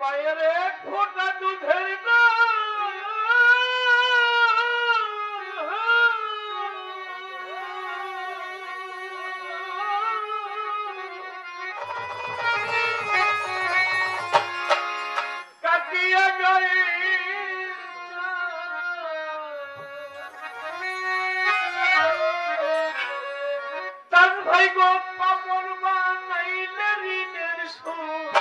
মায়ের এক ফোঁটা দুধের না কাটিয়া গায়ে তার ভাই গো পাপড় বানাইলে ঋণের সুদ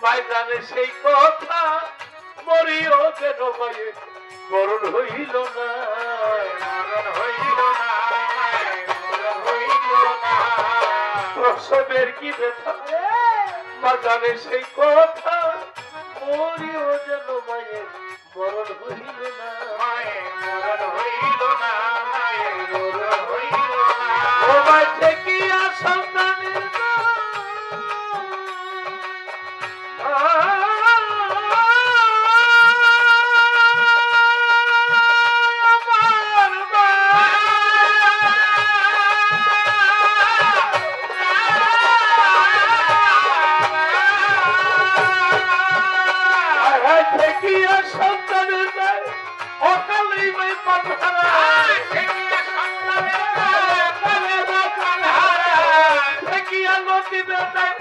মায় জানে সেই কথা মরিও যেন মায়ে মরণ হইল না মরণ হইল না মরণ হইল না প্রসবের কি ব্যথা মা জানে সেই কথা মরিও যেন মায়ে মরণ হইল না মায়ে মরণ হইল না মায়ে মরণ হইল না ও মায় ঠেকিয়া সন্তানের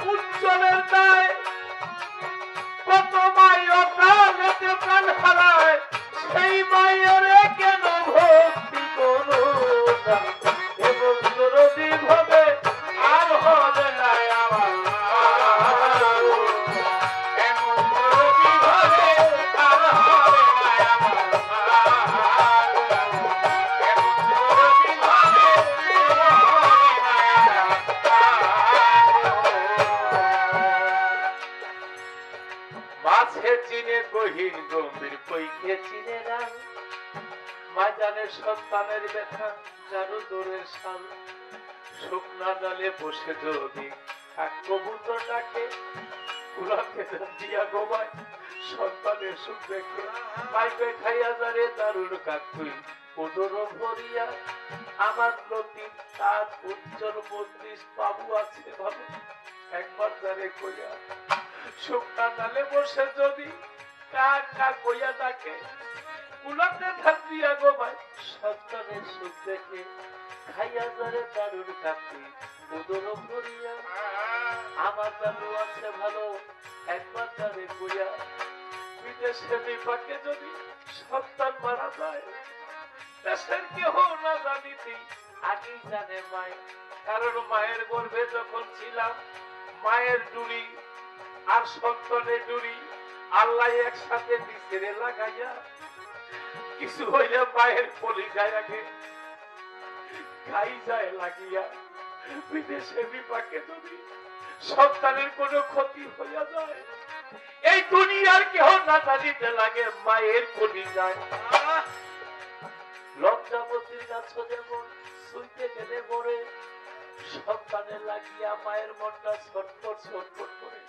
উজ্জ্বলের দায় কত মাই অকালেতে প্রাণ হারায় সেই মায়ের কেন ভক্তি করো না এবং দরদি ভাবে আর হবে না আমার এমন দরদি ভাবে আর হবে না আমার এমন দরদি ভাবে মাছে চিনে গহীন গম্ভীর পৈখে চিনে না মা জানে সন্তানের ব্যথা জানো দূরের সাল শুকনা ডালে বসে যদি কবুতর ডাকে কুলাকে দিয়া গোবায় সন্তানের সুখ দেখে পাইপে খাইয়া যারে দারুণ কাকুই উদর ভরিয়া আমার লতিফ তার উজ্জ্বল 32 বাবু আছে ভালো একবার যারে কইয়া শুকনা ডালে বসে যদি কাক কাক কইয়া ডাকে কুলাতে ধান দিয়া গোবায় সন্তানের সুখ দেখে খাইয়া যারে দারুণ কাকুই উদর ভরিয়া আমার দাদু আছে ভালো একবার যারে কইয়া বিদেশে বিপাকে যদি সন্তান মারা যায় দেশের কেহ না জানিতি আগেই জানে মায় কারণ মায়ের গর্ভে যখন ছিলাম মায়ের ডুরি আর সন্তানের ডুরি আল্লাহ একসাথে নিচে লাগাইয়া কিছু হইলে মায়ের কলিজায় আগে খাই যায় লাগিয়া বিদেশে বিপাকে যদি সন্তানের কোনো ক্ষতি হইয়া যায় এই দুনিয়ার কেহ না জানিতে লাগে মায়ের কলিজায় লজ্জাবতীর গাছ যেমন শুইতে গেলে মরে সন্তানের লাগিয়া মায়ের মনটা ছটফট ছটফট করে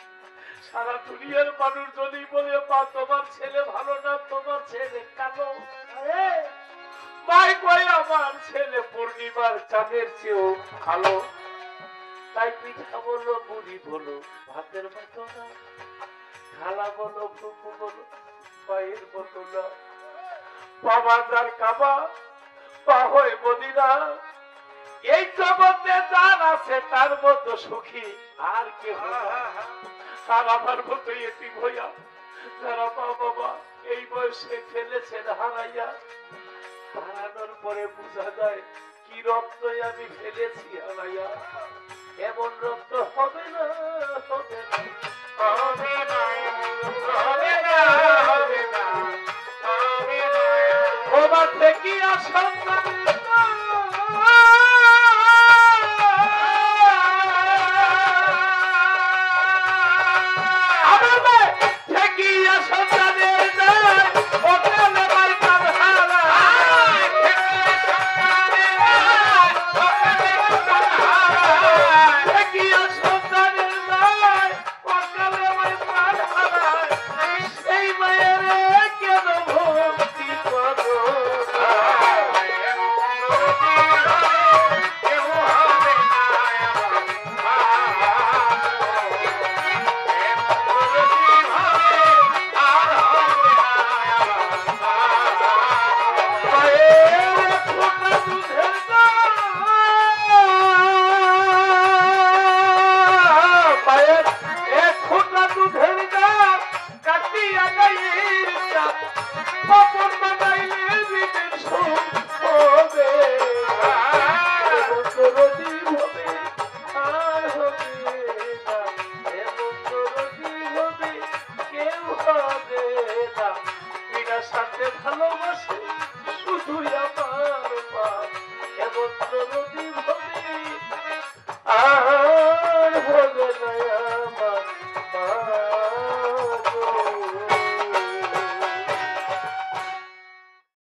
সারা দুনিয়ার মানুষ যদি বলে মা তোমার ছেলে ভালো না তোমার ছেলে কালো মাই কয় আমার ছেলে পূর্ণিমার চাঁদের চেয়েও ভালো তাই পিঠা বলো মুড়ি বলো ভাতের মতো না খালা বলো ফুপু বলো মায়ের মতো না বাবা যার কাবা পা হয় মদিনা এই জগতে যার আছে তার মতো সুখী আর কেউ আর আমার মতো এতিম হইয়া যারা মা বাবা এই বয়সে ফেলেছেন হারাইয়া হারানোর পরে বোঝা যায় কি রক্ত আমি ফেলেছি হারাইয়া এমন রক্ত হবে না হবে না হবে না হবে না হবে না হবে না ওবা থেকে সন্তান